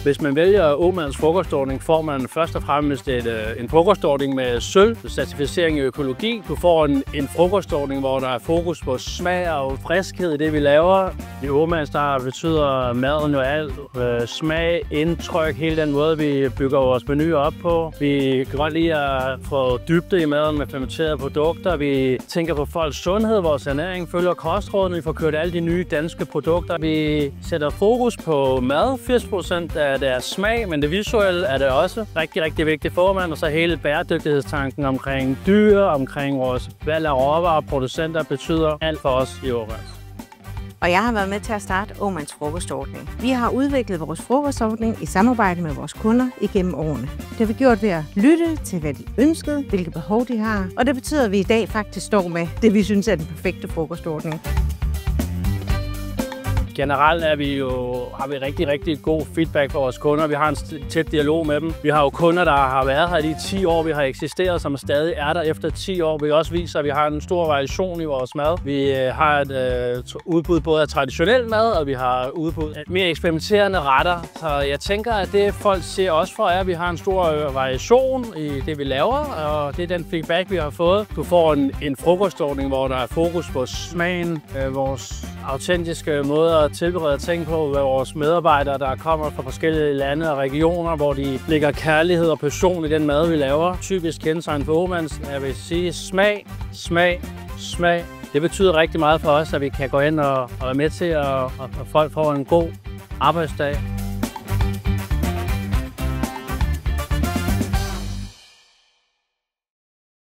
Hvis man vælger Åmands frokostordning, får man først og fremmest en frokostordning med sølv, certificering i økologi. Du får en frokostordning, hvor der er fokus på smag og friskhed i det, vi laver. I Åmands der betyder maden jo alt. Smag, indtryk, hele den måde, vi bygger vores menu op på. Vi kan godt lide at få dybde i maden med fermenterede produkter. Vi tænker på folks sundhed, vores ernæring, følger kostrådene. Vi får kørt alle de nye danske produkter. Vi sætter fokus på mad. 80% af deres smag, men det visuelle er det også rigtig, rigtig vigtigt for mig. Og så hele bæredygtighedstanken omkring dyr, omkring vores valg af råvarer og producenter betyder alt for os i Åmands. Og jeg har været med til at starte Åmands frokostordning. Vi har udviklet vores frokostordning i samarbejde med vores kunder igennem årene. Det har vi gjort ved at lytte til, hvad de ønskede, hvilke behov de har. Og det betyder, at vi i dag faktisk står med det, vi synes er den perfekte frokostordning. Generelt har vi rigtig, rigtig god feedback fra vores kunder. Vi har en tæt dialog med dem. Vi har jo kunder, der har været her i de 10 år, vi har eksisteret, som stadig er der efter 10 år. Vi også viser, at vi har en stor variation i vores mad. Vi har et udbud både af traditionel mad, og vi har udbud af mere eksperimenterende retter. Så jeg tænker, at det folk ser også for er, at vi har en stor variation i det, vi laver, og det er den feedback, vi har fået. Du får en frokostordning, hvor der er fokus på smagen, vores autentiske måder at tilberede ting på, med vores medarbejdere, der kommer fra forskellige lande og regioner, hvor de lægger kærlighed og passion i den mad, vi laver. Typisk kendetegn for Åmands, jeg vil sige smag, smag, smag. Det betyder rigtig meget for os, at vi kan gå ind og være med til, at folk får en god arbejdsdag.